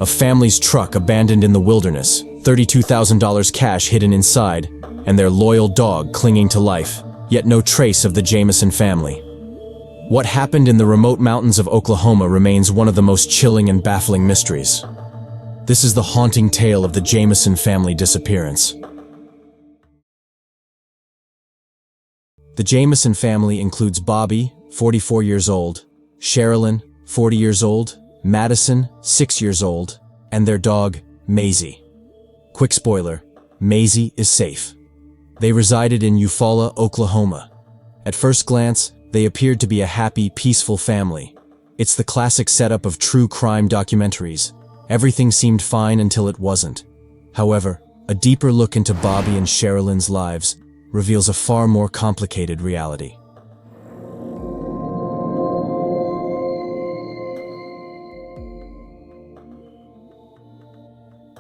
A family's truck abandoned in the wilderness, $32,000 cash hidden inside, and their loyal dog clinging to life, yet no trace of the Jamison family. What happened in the remote mountains of Oklahoma remains one of the most chilling and baffling mysteries. This is the haunting tale of the Jamison family disappearance. The Jamison family includes Bobby, 44 years old, Sherilyn, 40 years old, Madison, 6 years old, and their dog, Maisie. Quick spoiler, Maisie is safe. They resided in Eufaula, Oklahoma. At first glance, they appeared to be a happy, peaceful family. It's the classic setup of true crime documentaries. Everything seemed fine until it wasn't. However, a deeper look into Bobby and Sherilyn's lives reveals a far more complicated reality.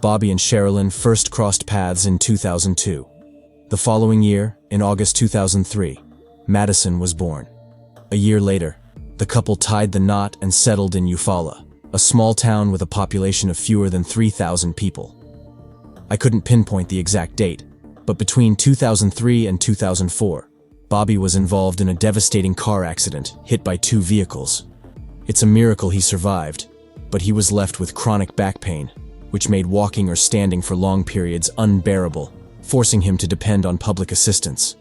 Bobby and Sherilyn first crossed paths in 2002. The following year, in August 2003, Madison was born. A year later, the couple tied the knot and settled in Eufaula, a small town with a population of fewer than 3,000 people. I couldn't pinpoint the exact date, but between 2003 and 2004, Bobby was involved in a devastating car accident, hit by 2 vehicles. It's a miracle he survived, but he was left with chronic back pain, which made walking or standing for long periods unbearable, forcing him to depend on public assistance.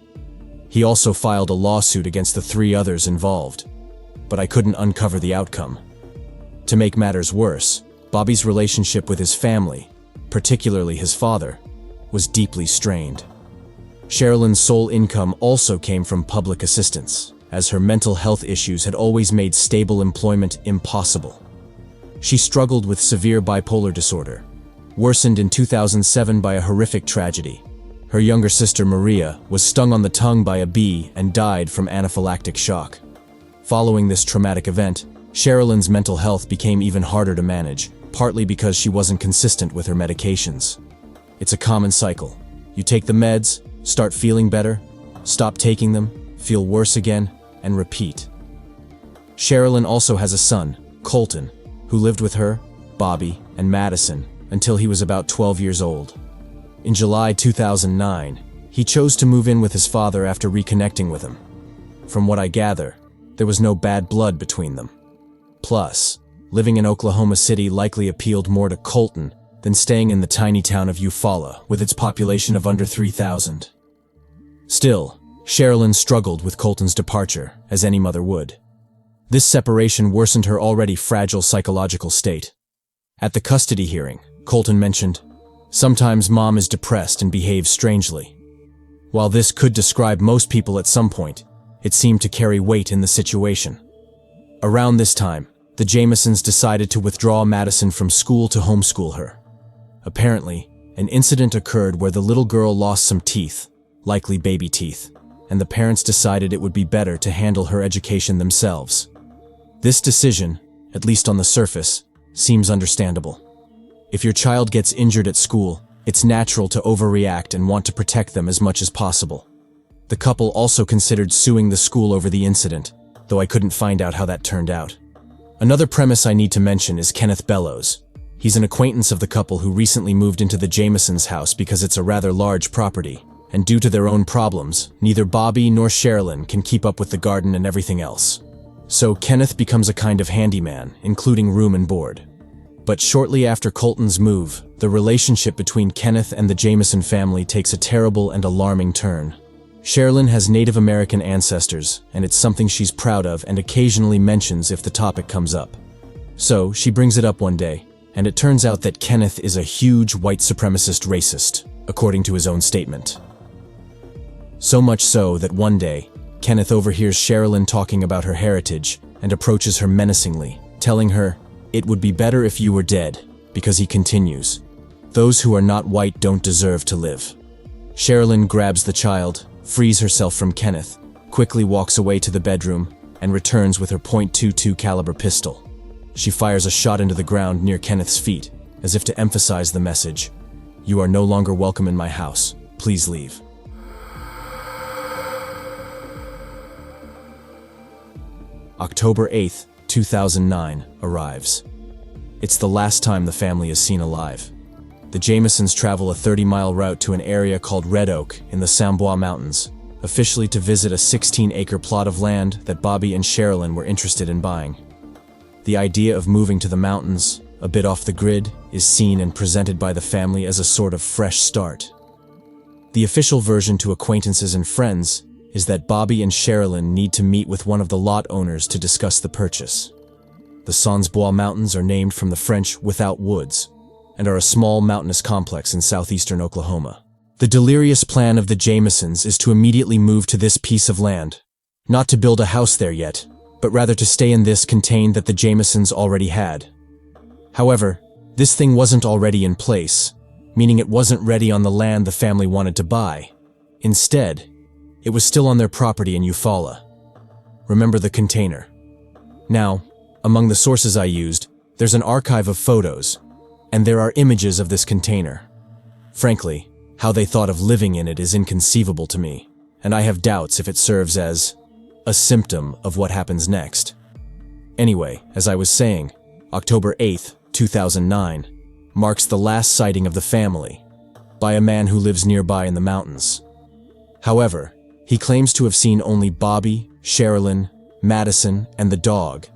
He also filed a lawsuit against the 3 others involved, but I couldn't uncover the outcome. To make matters worse, Bobby's relationship with his family, particularly his father, was deeply strained. Sherilyn's sole income also came from public assistance, as her mental health issues had always made stable employment impossible. She struggled with severe bipolar disorder, worsened in 2007 by a horrific tragedy. Her younger sister Maria was stung on the tongue by a bee and died from anaphylactic shock. Following this traumatic event, Sherilyn's mental health became even harder to manage, partly because she wasn't consistent with her medications. It's a common cycle. You take the meds, start feeling better, stop taking them, feel worse again, and repeat. Sherilyn also has a son, Colton, who lived with her, Bobby, and Madison until he was about 12 years old. In July 2009, he chose to move in with his father after reconnecting with him. From what I gather, there was no bad blood between them. Plus, living in Oklahoma City likely appealed more to Colton than staying in the tiny town of Eufaula with its population of under 3,000. Still, Sherilyn struggled with Colton's departure, as any mother would. This separation worsened her already fragile psychological state. At the custody hearing, Colton mentioned, "Sometimes Mom is depressed and behaves strangely." While this could describe most people at some point, it seemed to carry weight in the situation. Around this time, the Jamisons decided to withdraw Madison from school to homeschool her. Apparently, an incident occurred where the little girl lost some teeth, likely baby teeth, and the parents decided it would be better to handle her education themselves. This decision, at least on the surface, seems understandable. If your child gets injured at school, it's natural to overreact and want to protect them as much as possible. The couple also considered suing the school over the incident, though I couldn't find out how that turned out. Another premise I need to mention is Kenneth Bellows. He's an acquaintance of the couple who recently moved into the Jamisons' house because it's a rather large property, and due to their own problems, neither Bobby nor Sherilyn can keep up with the garden and everything else. So Kenneth becomes a kind of handyman, including room and board. But shortly after Colton's move, the relationship between Kenneth and the Jamison family takes a terrible and alarming turn. Sherilyn has Native American ancestors, and it's something she's proud of and occasionally mentions if the topic comes up. So she brings it up one day, and it turns out that Kenneth is a huge white supremacist racist, according to his own statement. So much so that one day, Kenneth overhears Sherilyn talking about her heritage and approaches her menacingly, telling her, "It would be better if you were dead," because he continues, "Those who are not white don't deserve to live." Sherilyn grabs the child, frees herself from Kenneth, quickly walks away to the bedroom, and returns with her .22 caliber pistol. She fires a shot into the ground near Kenneth's feet, as if to emphasize the message, "You are no longer welcome in my house. Please leave." October 8, 2009 arrives. It's the last time the family is seen alive. The Jamisons travel a 30-mile route to an area called Red Oak in the Sambois Mountains, officially to visit a 16-acre plot of land that Bobby and Sherilyn were interested in buying. The idea of moving to the mountains, a bit off the grid, is seen and presented by the family as a sort of fresh start. The official version to acquaintances and friends is that Bobby and Sherilyn need to meet with one of the lot owners to discuss the purchase. The Sans-Bois Mountains are named from the French "without woods" and are a small mountainous complex in southeastern Oklahoma. The delirious plan of the Jamisons is to immediately move to this piece of land, not to build a house there yet, but rather to stay in this contained that the Jamisons already had. However, this thing wasn't already in place, meaning it wasn't ready on the land the family wanted to buy. Instead, it was still on their property in Eufaula. Remember the container. Now, among the sources I used, there's an archive of photos, and there are images of this container. Frankly, how they thought of living in it is inconceivable to me, and I have doubts if it serves as a symptom of what happens next. Anyway, as I was saying, October 8th, 2009, marks the last sighting of the family by a man who lives nearby in the mountains. However, he claims to have seen only Bobby, Sherilyn, Madison, and the dog,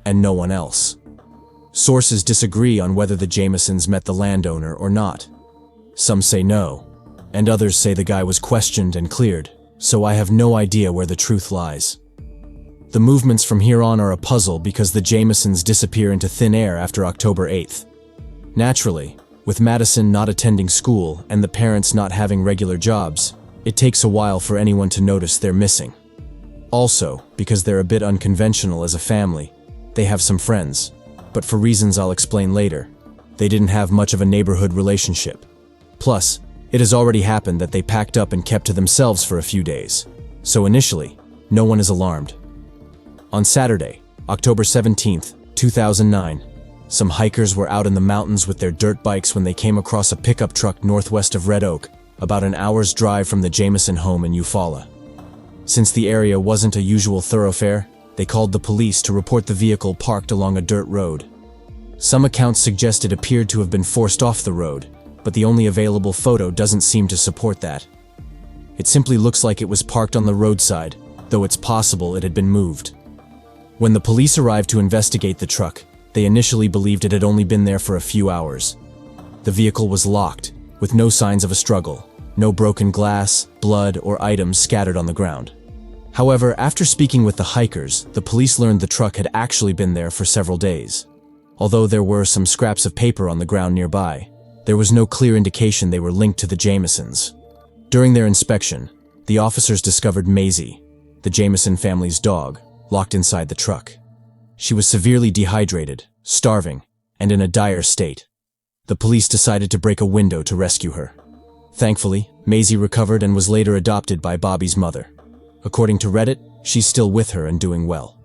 and no one else. Sources disagree on whether the Jamisons met the landowner or not. Some say no, and others say the guy was questioned and cleared, so I have no idea where the truth lies. The movements from here on are a puzzle because the Jamisons disappear into thin air after October 8th. Naturally, with Madison not attending school and the parents not having regular jobs, it takes a while for anyone to notice they're missing. Also, because they're a bit unconventional as a family, they have some friends, but for reasons I'll explain later, they didn't have much of a neighborhood relationship. Plus, it has already happened that they packed up and kept to themselves for a few days, so initially, no one is alarmed. On Saturday, October 17th, 2009, some hikers were out in the mountains with their dirt bikes when they came across a pickup truck northwest of Red Oak, about an hour's drive from the Jamison home in Eufaula. Since the area wasn't a usual thoroughfare, they called the police to report the vehicle parked along a dirt road. Some accounts suggest it appeared to have been forced off the road, but the only available photo doesn't seem to support that. It simply looks like it was parked on the roadside, though it's possible it had been moved. When the police arrived to investigate the truck, they initially believed it had only been there for a few hours. The vehicle was locked, with no signs of a struggle, no broken glass, blood, or items scattered on the ground. However, after speaking with the hikers, the police learned the truck had actually been there for several days. Although there were some scraps of paper on the ground nearby, there was no clear indication they were linked to the Jamisons. During their inspection, the officers discovered Maisie, the Jamison family's dog, locked inside the truck. She was severely dehydrated, starving, and in a dire state. The police decided to break a window to rescue her. Thankfully, Maisie recovered and was later adopted by Bobby's mother. According to Reddit, she's still with her and doing well.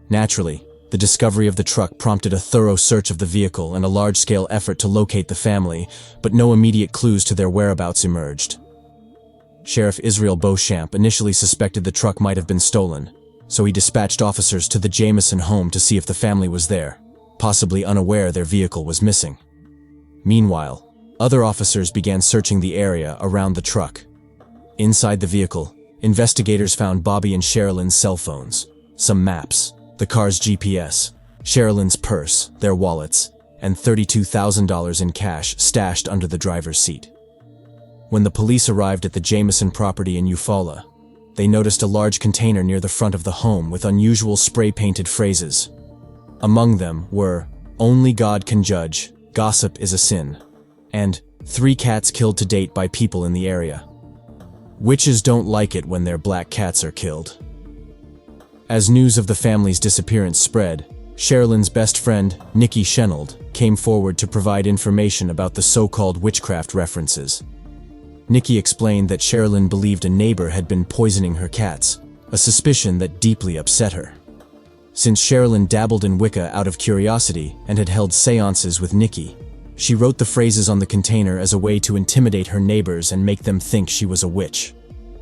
Naturally, the discovery of the truck prompted a thorough search of the vehicle and a large-scale effort to locate the family, but no immediate clues to their whereabouts emerged. Sheriff Israel Beauchamp initially suspected the truck might have been stolen, so he dispatched officers to the Jamison home to see if the family was there, possibly unaware their vehicle was missing. Meanwhile, other officers began searching the area around the truck. Inside the vehicle, investigators found Bobby and Sherilyn's cell phones, some maps, the car's GPS, Sherilyn's purse, their wallets, and $32,000 in cash stashed under the driver's seat. When the police arrived at the Jamison property in Eufaula, they noticed a large container near the front of the home with unusual spray-painted phrases. Among them were, "Only God can judge, gossip is a sin," and "3 cats killed to date by people in the area. Witches don't like it when their black cats are killed." As news of the family's disappearance spread, Sherilyn's best friend, Nikki Shenold, came forward to provide information about the so-called witchcraft references. Nikki explained that Sherilyn believed a neighbor had been poisoning her cats, a suspicion that deeply upset her. Since Sherilyn dabbled in Wicca out of curiosity and had held seances with Nikki, she wrote the phrases on the container as a way to intimidate her neighbors and make them think she was a witch.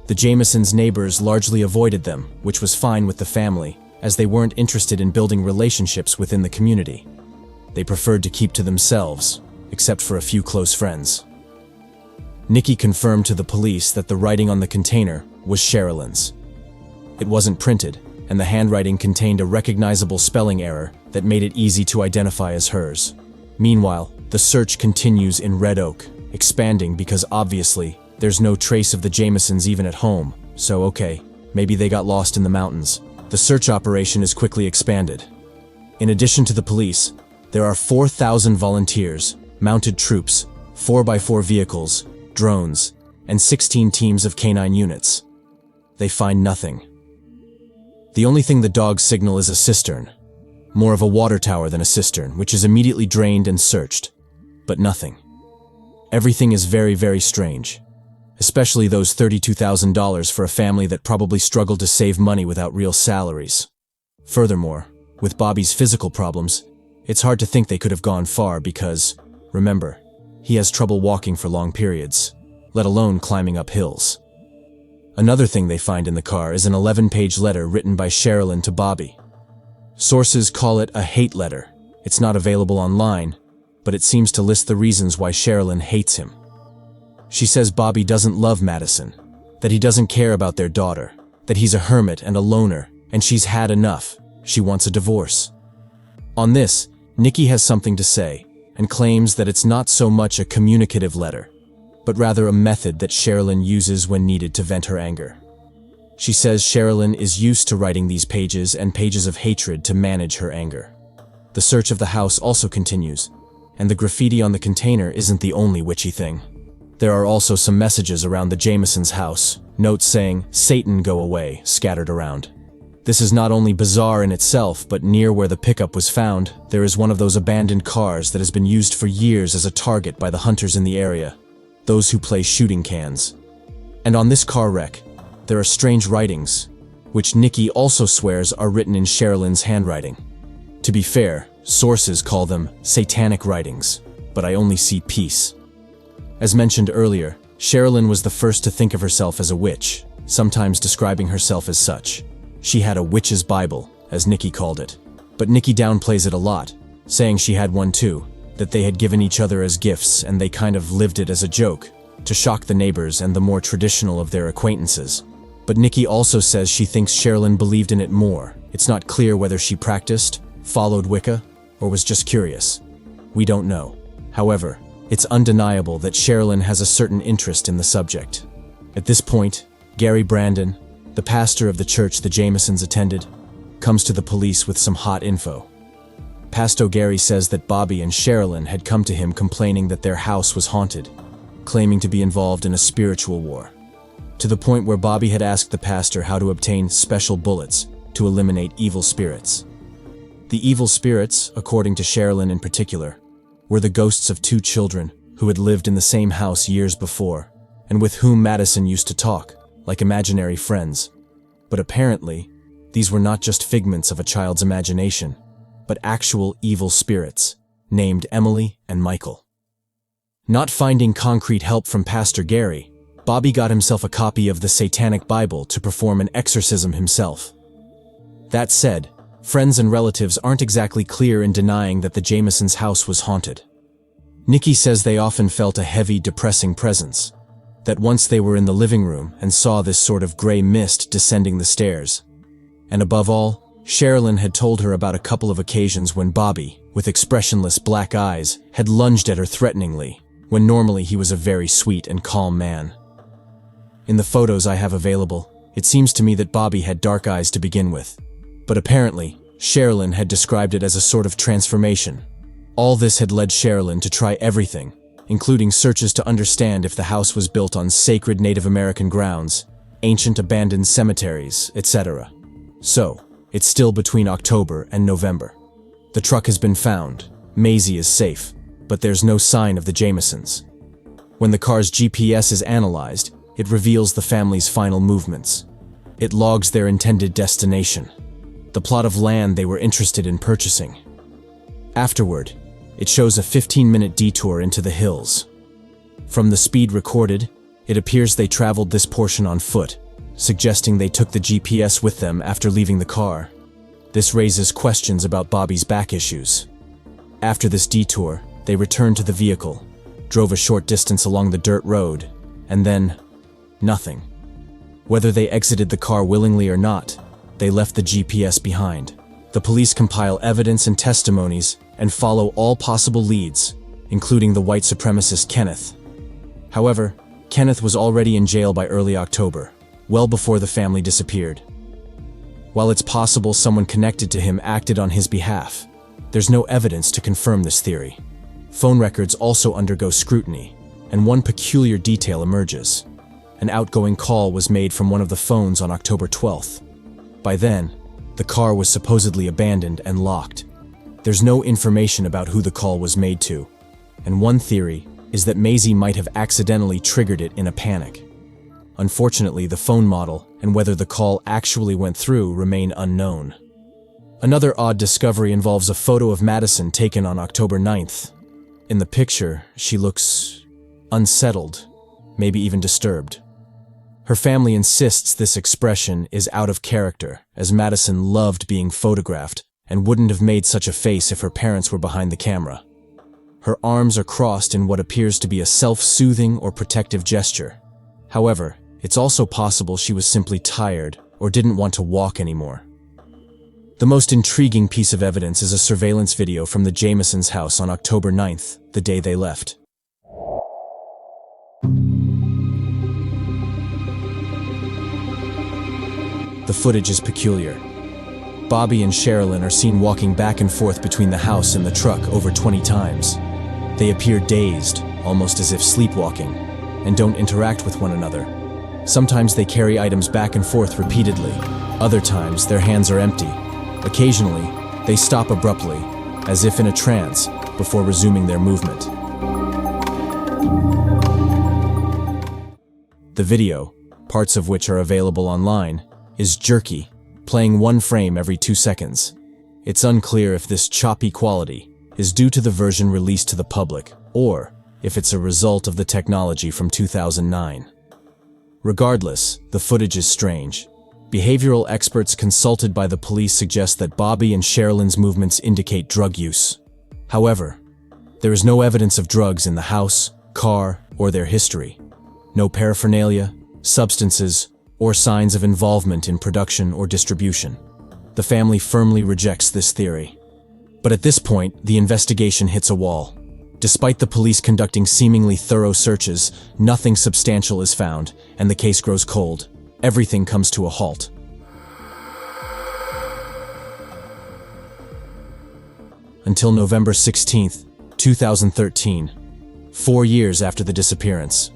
The Jamisons' neighbors largely avoided them, which was fine with the family, as they weren't interested in building relationships within the community. they preferred to keep to themselves, except for a few close friends. Nikki confirmed to the police that the writing on the container was Sherilyn's. It wasn't printed, and the handwriting contained a recognizable spelling error that made it easy to identify as hers. Meanwhile, the search continues in Red Oak, expanding because obviously there's no trace of the Jamisons even at home, so okay, maybe they got lost in the mountains. The search operation is quickly expanded. In addition to the police, there are 4,000 volunteers, mounted troops, 4x4 vehicles, drones, and 16 teams of canine units. They find nothing. The only thing the dogs signal is a cistern. More of a water tower than a cistern, which is immediately drained and searched. But nothing. Everything is very, very strange. Especially those $32,000 for a family that probably struggled to save money without real salaries. Furthermore, with Bobby's physical problems, it's hard to think they could have gone far because, remember, he has trouble walking for long periods, let alone climbing up hills. Another thing they find in the car is an 11-page letter written by Sherilyn to Bobby. Sources call it a hate letter. It's not available online, but it seems to list the reasons why Sherilyn hates him. She says Bobby doesn't love Madison, that he doesn't care about their daughter, that he's a hermit and a loner, and she's had enough. She wants a divorce. On this, Nikki has something to say, and claims that it's not so much a communicative letter, but rather a method that Sherilyn uses when needed to vent her anger. She says Sherilyn is used to writing these pages and pages of hatred to manage her anger. The search of the house also continues, and the graffiti on the container isn't the only witchy thing. There are also some messages around the Jamisons' house, notes saying, "Satan, go away," scattered around. This is not only bizarre in itself, but near where the pickup was found, there is one of those abandoned cars that has been used for years as a target by the hunters in the area, those who play shooting cans. And on this car wreck, there are strange writings, which Nikki also swears are written in Sherilyn's handwriting. To be fair, sources call them satanic writings, but I only see peace. As mentioned earlier, Sherilyn was the first to think of herself as a witch, sometimes describing herself as such. She had a witch's Bible, as Nikki called it. But Nikki downplays it a lot, saying she had one too, that they had given each other as gifts and they kind of lived it as a joke, to shock the neighbors and the more traditional of their acquaintances. But Nikki also says she thinks Sherilyn believed in it more. It's not clear whether she practiced, followed Wicca, or was just curious. We don't know. However, it's undeniable that Sherilyn has a certain interest in the subject. At this point, Gary Brandon, the pastor of the church the Jamisons attended, comes to the police with some hot info. Pastor Gary says that Bobby and Sherilyn had come to him complaining that their house was haunted, claiming to be involved in a spiritual war, to the point where Bobby had asked the pastor how to obtain special bullets to eliminate evil spirits. The evil spirits, according to Sherilyn in particular, were the ghosts of two children who had lived in the same house years before, and with whom Madison used to talk, like imaginary friends. But apparently, these were not just figments of a child's imagination, but actual evil spirits, named Emily and Michael. Not finding concrete help from Pastor Gary, Bobby got himself a copy of the Satanic Bible to perform an exorcism himself. That said, friends and relatives aren't exactly clear in denying that the Jamisons' house was haunted. Nikki says they often felt a heavy, depressing presence, that once they were in the living room and saw this sort of gray mist descending the stairs. And above all, Sherilyn had told her about a couple of occasions when Bobby, with expressionless black eyes, had lunged at her threateningly, when normally he was a very sweet and calm man. In the photos I have available, it seems to me that Bobby had dark eyes to begin with, but apparently, Sherilyn had described it as a sort of transformation. All this had led Sherilyn to try everything, including searches to understand if the house was built on sacred Native American grounds, ancient abandoned cemeteries, etc. So, it's still between October and November. The truck has been found, Maisie is safe, but there's no sign of the Jamisons. When the car's GPS is analyzed, it reveals the family's final movements. It logs their intended destination, the plot of land they were interested in purchasing. Afterward, it shows a 15-minute detour into the hills. From the speed recorded, it appears they traveled this portion on foot, suggesting they took the GPS with them after leaving the car. This raises questions about Bobby's back issues. After this detour, they returned to the vehicle, drove a short distance along the dirt road, and then nothing. Whether they exited the car willingly or not, they left the GPS behind. The police compile evidence and testimonies and follow all possible leads, including the white supremacist Kenneth. However, Kenneth was already in jail by early October, well before the family disappeared. While it's possible someone connected to him acted on his behalf, there's no evidence to confirm this theory. Phone records also undergo scrutiny, and one peculiar detail emerges. An outgoing call was made from one of the phones on October 12th. By then, the car was supposedly abandoned and locked. There's no information about who the call was made to, and one theory is that Maisie might have accidentally triggered it in a panic. Unfortunately, the phone model and whether the call actually went through remain unknown. Another odd discovery involves a photo of Madison taken on October 9th. In the picture, she looks unsettled, maybe even disturbed. Her family insists this expression is out of character, as Madison loved being photographed and wouldn't have made such a face if her parents were behind the camera. Her arms are crossed in what appears to be a self-soothing or protective gesture. However, it's also possible she was simply tired or didn't want to walk anymore. The most intriguing piece of evidence is a surveillance video from the Jamisons' house on October 9th, the day they left. The footage is peculiar. Bobby and Sherilyn are seen walking back and forth between the house and the truck over 20 times. They appear dazed, almost as if sleepwalking, and don't interact with one another. Sometimes they carry items back and forth repeatedly. Other times, their hands are empty. Occasionally, they stop abruptly, as if in a trance, before resuming their movement. The video, parts of which are available online, is jerky, playing one frame every 2 seconds. It's unclear if this choppy quality is due to the version released to the public, or if it's a result of the technology from 2009. Regardless, the footage is strange. Behavioral experts consulted by the police suggest that Bobby and Sherilyn's movements indicate drug use. However, there is no evidence of drugs in the house, car, or their history. No paraphernalia, substances, or signs of involvement in production or distribution. The family firmly rejects this theory. But at this point, the investigation hits a wall. Despite the police conducting seemingly thorough searches, nothing substantial is found, and the case grows cold. Everything comes to a halt. Until November 16, 2013, 4 years after the disappearance.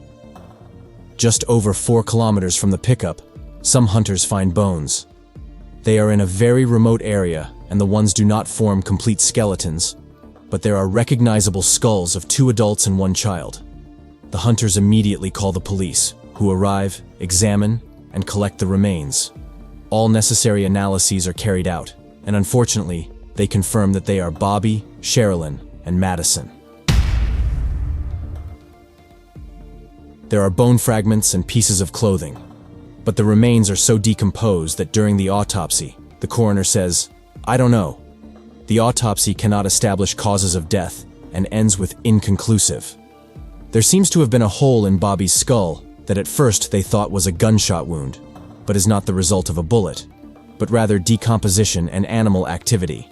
Just over 4 kilometers from the pickup, some hunters find bones. They are in a very remote area, and the ones do not form complete skeletons, but there are recognizable skulls of 2 adults and 1 child. The hunters immediately call the police, who arrive, examine, and collect the remains. All necessary analyses are carried out, and unfortunately, they confirm that they are Bobby, Sherilyn, and Madison. There are bone fragments and pieces of clothing, but the remains are so decomposed that during the autopsy, the coroner says, "I don't know." The autopsy cannot establish causes of death and ends with inconclusive. There seems to have been a hole in Bobby's skull that at first they thought was a gunshot wound, but is not the result of a bullet, but rather decomposition and animal activity.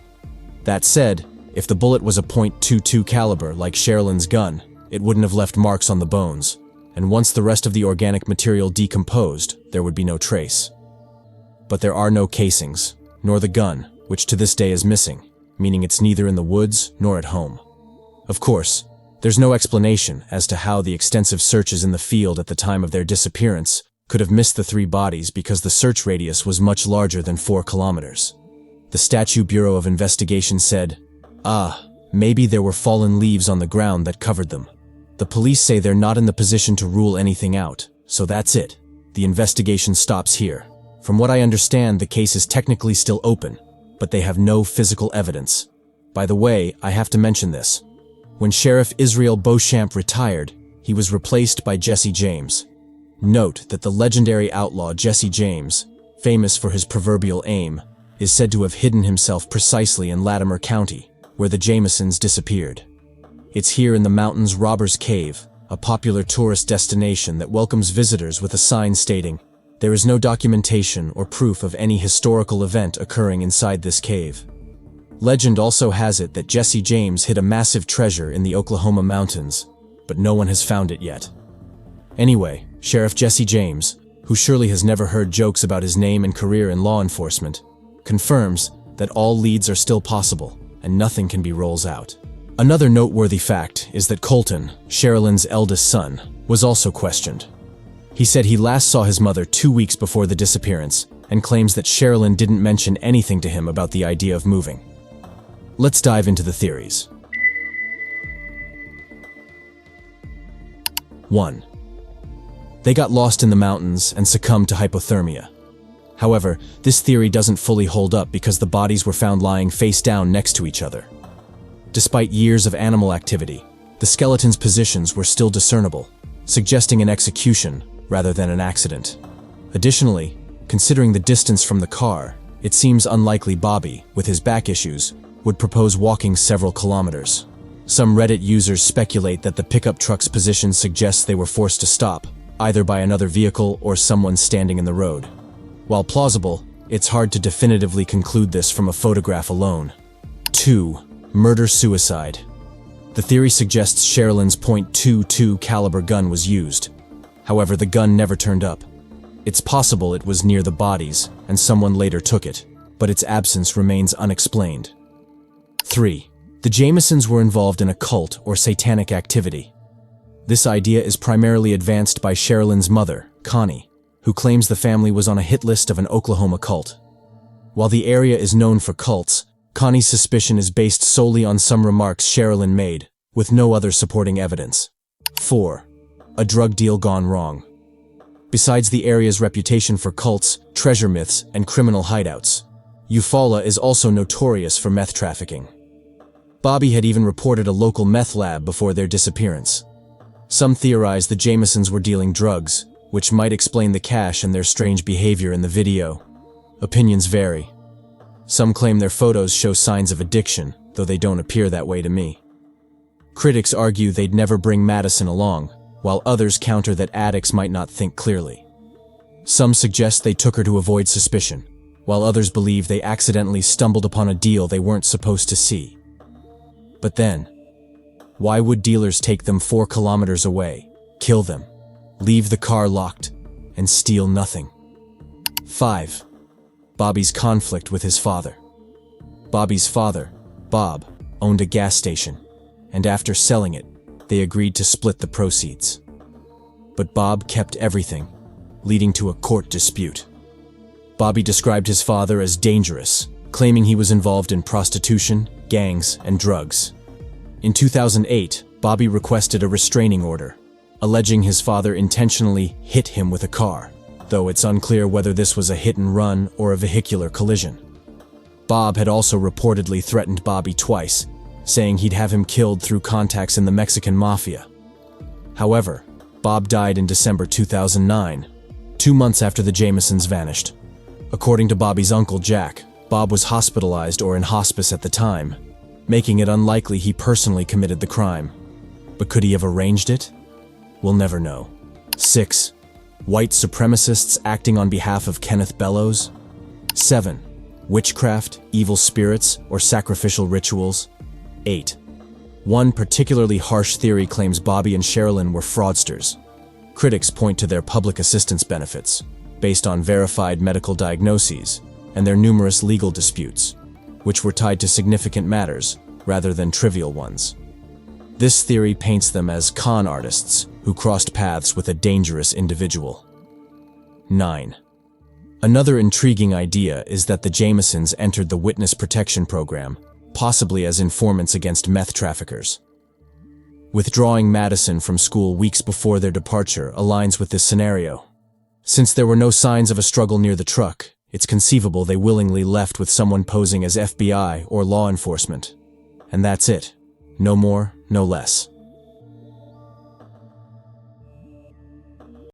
That said, if the bullet was a .22 caliber like Sherilyn's gun, it wouldn't have left marks on the bones, and once the rest of the organic material decomposed, there would be no trace. But there are no casings, nor the gun, which to this day is missing, meaning it's neither in the woods nor at home. Of course, there's no explanation as to how the extensive searches in the field at the time of their disappearance could have missed the 3 bodies because the search radius was much larger than 4 kilometers. The Statute Bureau of Investigation said, maybe there were fallen leaves on the ground that covered them. The police say they're not in the position to rule anything out, so that's it. The investigation stops here. From what I understand, the case is technically still open, but they have no physical evidence. By the way, I have to mention this. When Sheriff Israel Beauchamp retired, he was replaced by Jesse James. Note that the legendary outlaw Jesse James, famous for his proverbial aim, is said to have hidden himself precisely in Latimer County, where the Jamisons disappeared. It's here in the mountains Robbers Cave, a popular tourist destination that welcomes visitors with a sign stating, "There is no documentation or proof of any historical event occurring inside this cave." Legend also has it that Jesse James hid a massive treasure in the Oklahoma mountains, but no one has found it yet. Anyway, Sheriff Jesse James, who surely has never heard jokes about his name and career in law enforcement, confirms that all leads are still possible and nothing can be ruled out. Another noteworthy fact is that Colton, Sherilyn's eldest son, was also questioned. He said he last saw his mother 2 weeks before the disappearance and claims that Sherilyn didn't mention anything to him about the idea of moving. Let's dive into the theories. 1. They got lost in the mountains and succumbed to hypothermia. However, this theory doesn't fully hold up because the bodies were found lying face down next to each other. Despite years of animal activity, the skeletons' positions were still discernible, suggesting an execution rather than an accident. Additionally, considering the distance from the car, it seems unlikely Bobby, with his back issues, would propose walking several kilometers. Some Reddit users speculate that the pickup truck's position suggests they were forced to stop, either by another vehicle or someone standing in the road. While plausible, it's hard to definitively conclude this from a photograph alone. 2. Murder-suicide. The theory suggests Sherilyn's .22 caliber gun was used. However, the gun never turned up. It's possible it was near the bodies and someone later took it, but its absence remains unexplained. 3. The Jamisons were involved in a cult or satanic activity. This idea is primarily advanced by Sherilyn's mother, Connie, who claims the family was on a hit list of an Oklahoma cult. While the area is known for cults, Connie's suspicion is based solely on some remarks Sherilyn made, with no other supporting evidence. 4. A drug deal gone wrong. Besides the area's reputation for cults, treasure myths, and criminal hideouts, Eufaula is also notorious for meth trafficking. Bobby had even reported a local meth lab before their disappearance. Some theorize the Jamisons were dealing drugs, which might explain the cash and their strange behavior in the video. Opinions vary. Some claim their photos show signs of addiction, though they don't appear that way to me. Critics argue they'd never bring Madison along, while others counter that addicts might not think clearly. Some suggest they took her to avoid suspicion, while others believe they accidentally stumbled upon a deal they weren't supposed to see. But then, why would dealers take them 4 kilometers away, kill them, leave the car locked, and steal nothing? 5. Bobby's conflict with his father. Bobby's father, Bob, owned a gas station, and after selling it, they agreed to split the proceeds. But Bob kept everything, leading to a court dispute. Bobby described his father as dangerous, claiming he was involved in prostitution, gangs, and drugs. In 2008, Bobby requested a restraining order, alleging his father intentionally hit him with a car, though it's unclear whether this was a hit-and-run or a vehicular collision. Bob had also reportedly threatened Bobby twice, saying he'd have him killed through contacts in the Mexican mafia. However, Bob died in December 2009, 2 months after the Jamisons vanished. According to Bobby's uncle Jack, Bob was hospitalized or in hospice at the time, making it unlikely he personally committed the crime. But could he have arranged it? We'll never know. 6. White supremacists acting on behalf of Kenneth Bellows. 7. Witchcraft, evil spirits, or sacrificial rituals. 8. One particularly harsh theory claims Bobby and Sherilyn were fraudsters. Critics point to their public assistance benefits, based on verified medical diagnoses, and their numerous legal disputes, which were tied to significant matters rather than trivial ones. This theory paints them as con artists who crossed paths with a dangerous individual. 9. Another intriguing idea is that the Jamisons entered the Witness Protection Program, possibly as informants against meth traffickers. Withdrawing Madison from school weeks before their departure aligns with this scenario. Since there were no signs of a struggle near the truck, it's conceivable they willingly left with someone posing as FBI or law enforcement. And that's it. No more, no less.